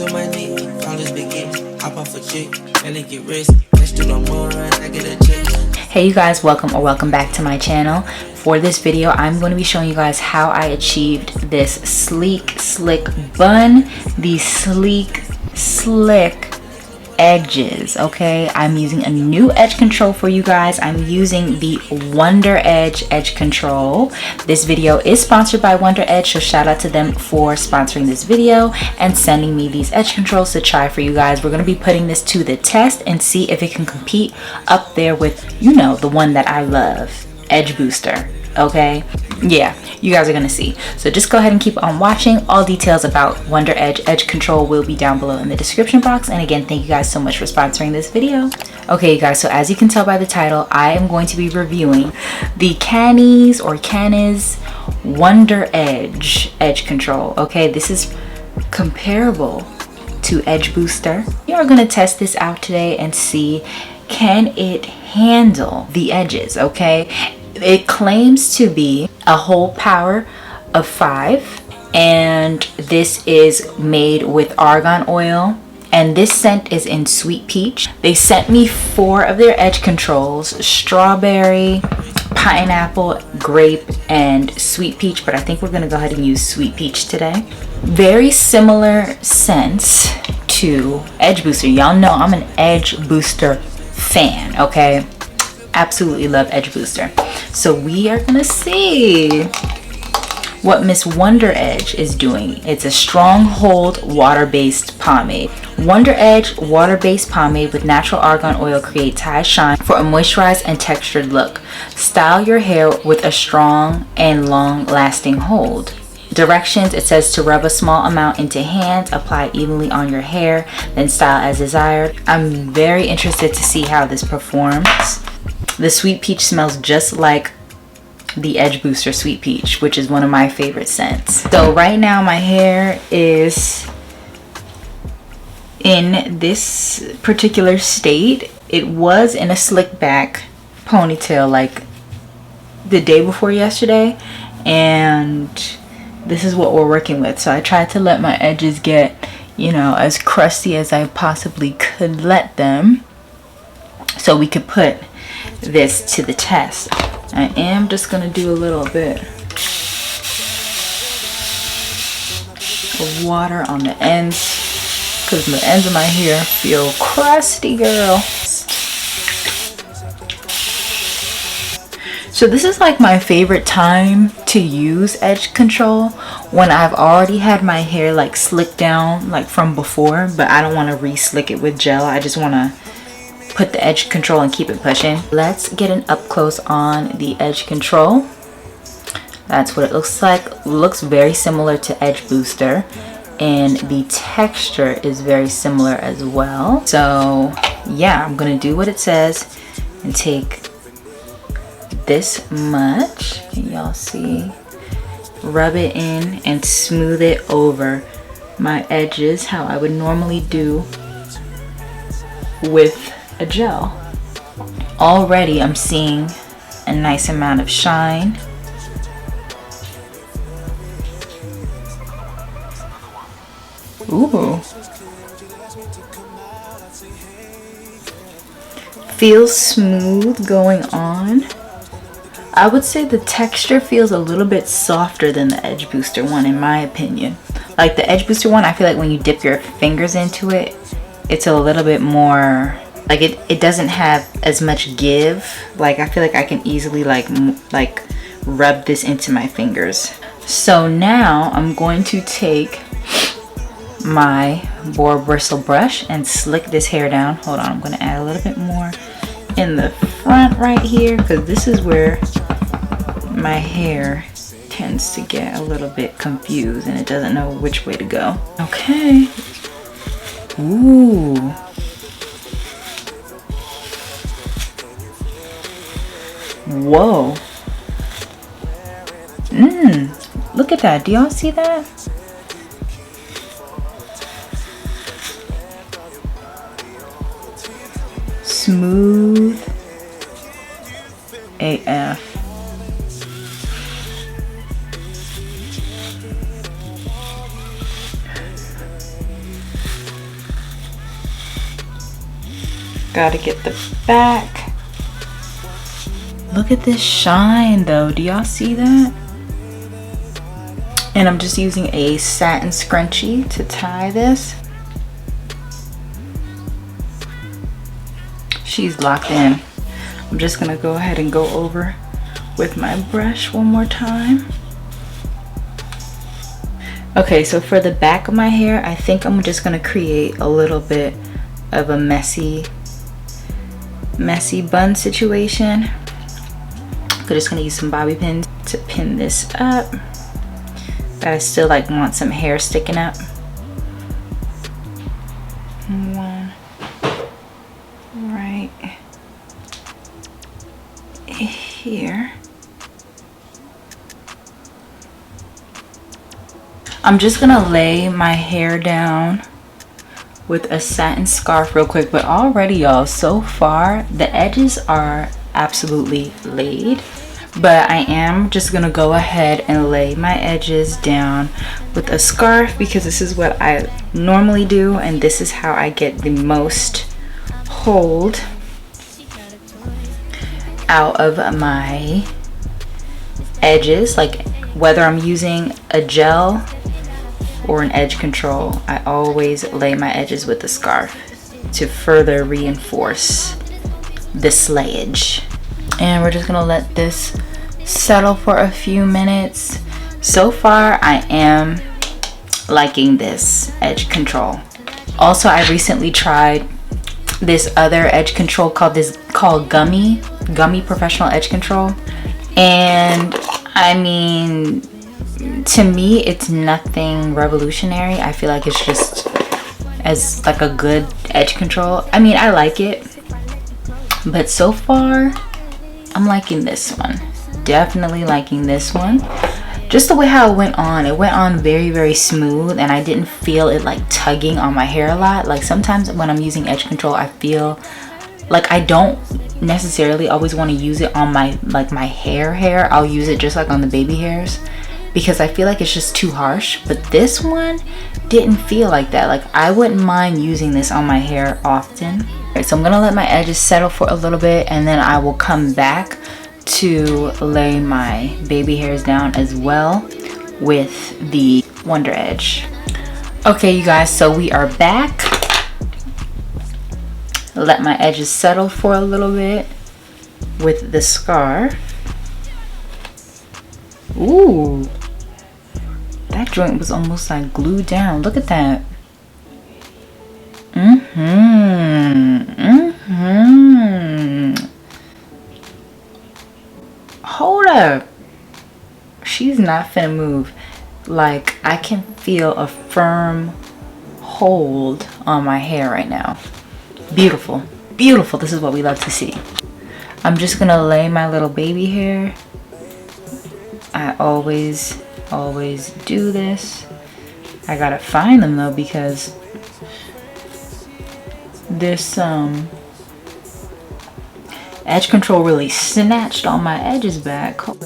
Hands on my knee, flawless begin. Hop off a chick, and they get rich. Let's do no more, I get a chick. Hey you guys, welcome back to my channel. For this video, I'm going to be showing you guys how I achieved this sleek, slick bun, these sleek, slick edges. Okay, I'm using a new edge control for you guys. I'm using the Wonder Edge edge control. This video is sponsored by Wonder Edge, so shout out to them for sponsoring this video and sending me these edge controls to try for you guys. We're going to be putting this to the test and see if it can compete up there with, you know, the one that I love, Edge Booster. Okay, yeah, you guys are gonna see. So just go ahead and keep on watching. All details about Wonder Edge edge control will be down below in the description box. And again, thank you guys so much for sponsoring this video. Okay you guys, so as you can tell by the title, I am going to be reviewing the Kaniz WONDEREDGE edge control. Okay, this is comparable to Edge Booster. We are going to test this out today and see, can it handle the edges? Okay, it claims to be a whole power of 5, and this is made with argan oil, and this scent is in sweet peach. They sent me 4 of their edge controls: strawberry, pineapple, grape, and sweet peach, but I think we're gonna go ahead and use sweet peach today. Very similar scents to Edge Booster. Y'all know I'm an Edge Booster fan. Okay, absolutely love Edge Booster. So we are gonna see what Miss Wonder Edge is doing. It's a stronghold water-based pomade. Wonder Edge water-based pomade with natural argan oil creates high shine for a moisturized and textured look. Style your hair with a strong and long-lasting hold. Directions: it says to rub a small amount into hands, apply evenly on your hair, then style as desired. I'm very interested to see how this performs. The sweet peach smells just like the Edge Booster sweet peach, which is one of my favorite scents. So right now my hair is in this particular state. It was in a slick back ponytail like the day before yesterday, and this is what we're working with. So I tried to let my edges get, you know, as crusty as I possibly could let them, so we could put this to the test. I am just gonna do a little bit of water on the ends, because the ends of my hair feel crusty, girl. So this is like my favorite time to use edge control, when I've already had my hair like slicked down like from before, but I don't want to re-slick it with gel. I just want to put the edge control and keep it pushing. Let's get an up close on the edge control. That's what it looks like. Looks very similar to Edge Booster, and the texture is very similar as well. So yeah, I'm gonna do what it says and take this much, can y'all see, rub it in and smooth it over my edges how I would normally do with a gel. Already I'm seeing a nice amount of shine. Ooh, feels smooth going on. I would say the texture feels a little bit softer than the Edge Booster one, in my opinion. Like the Edge Booster one, I feel like when you dip your fingers into it, it's a little bit more like it doesn't have as much give. Like I feel like I can easily like rub this into my fingers. So now I'm going to take my boar bristle brush and slick this hair down. Hold on, I'm going to add a little bit more in the front right here, because this is where my hair tends to get a little bit confused and it doesn't know which way to go. Okay. Ooh. Whoa. Look at that. Do y'all see that? Smooth AF. Gotta get the back. Look at this shine though. Do y'all see that? And I'm just using a satin scrunchie to tie this. She's locked in. I'm just gonna go ahead and go over with my brush one more time. Okay, so for the back of my hair, I think I'm just gonna create a little bit of a messy bun situation. I'm just gonna use some bobby pins to pin this up. But I still like want some hair sticking up. One right here. I'm just gonna lay my hair down with a satin scarf real quick, but already y'all, so far the edges are absolutely laid, but I am just gonna go ahead and lay my edges down with a scarf because this is what I normally do and this is how I get the most hold out of my edges. Like whether I'm using a gel or an edge control, I always lay my edges with the scarf to further reinforce the slayage. And we're just gonna let this settle for a few minutes. So far I am liking this edge control. Also, I recently tried this other edge control called Gummy Professional Edge Control, and I mean, to me it's nothing revolutionary. I feel like it's just as like a good edge control. I mean, I like it, but so far I'm liking this one. Definitely liking this one. Just the way how it went on very, very smooth, and I didn't feel it like tugging on my hair a lot. Like sometimes when I'm using edge control, I feel like I don't necessarily always want to use it on my my hair. I'll use it just like on the baby hairs because I feel like it's just too harsh. But this one didn't feel like that. Like I wouldn't mind using this on my hair often. Alright, so I'm gonna let my edges settle for a little bit and then I will come back to lay my baby hairs down as well with the Wonder Edge. Okay, you guys, so we are back. Let my edges settle for a little bit with the scarf. Ooh, that joint was almost like glued down. Look at that. Hold up. She's not finna move. Like, I can feel a firm hold on my hair right now. Beautiful. Beautiful. This is what we love to see. I'm just gonna lay my little baby hair. I always do this. I gotta find them though because this edge control really snatched all my edges back. Hold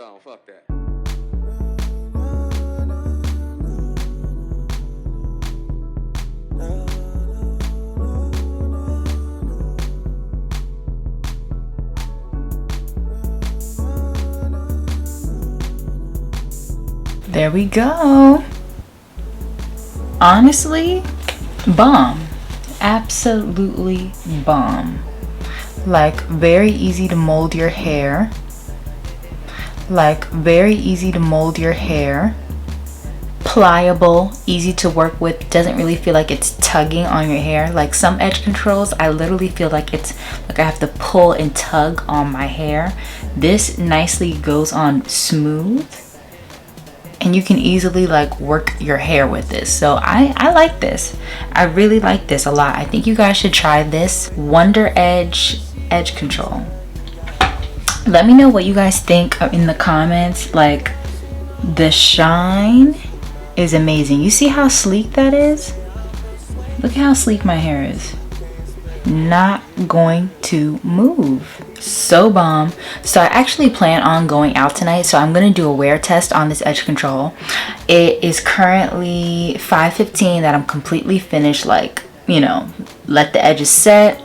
on, fuck that. There we go. Honestly, bomb. Absolutely bomb. Like, very easy to mold your hair. Pliable, easy to work with, doesn't really feel like it's tugging on your hair. Like some edge controls, I literally feel like it's like I have to pull and tug on my hair. This nicely goes on smooth. And you can easily like work your hair with this. So I like this. I really like this a lot. I think you guys should try this Wonder Edge edge control. Let me know what you guys think in the comments. Like, the shine is amazing. You see how sleek that is? Look at how sleek my hair is. not going to move. So bomb. So I actually plan on going out tonight, so I'm gonna do a wear test on this edge control. It is currently 5:15 that I'm completely finished, like, you know, let the edges set,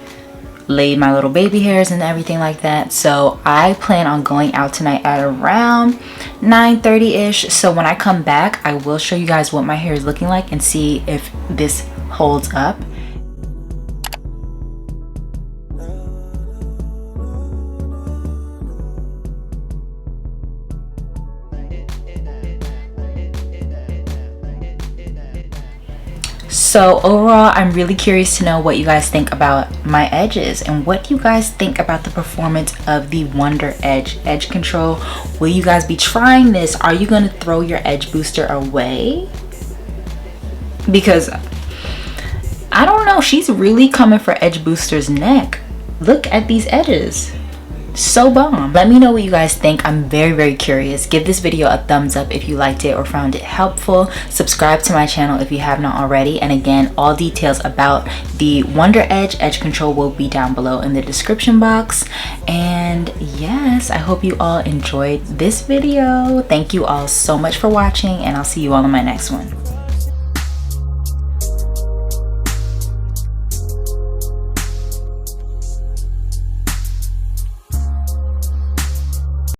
laid my little baby hairs and everything like that. So I plan on going out tonight at around 9:30-ish. So when I come back, I will show you guys what my hair is looking like and see if this holds up. So overall, I'm really curious to know what you guys think about my edges and what you guys think about the performance of the Wonder Edge edge control. Will you guys be trying this? Are you gonna throw your edge booster away? Because I don't know, she's really coming for edge booster's neck. Look at these edges. So bomb. Let me know what you guys think. I'm very curious. Give this video a thumbs up if you liked it or found it helpful. Subscribe to my channel if you have not already. And again, all details about the Wonder Edge edge control will be down below in the description box. And yes, I hope you all enjoyed this video. Thank you all so much for watching, and I'll see you all in my next one.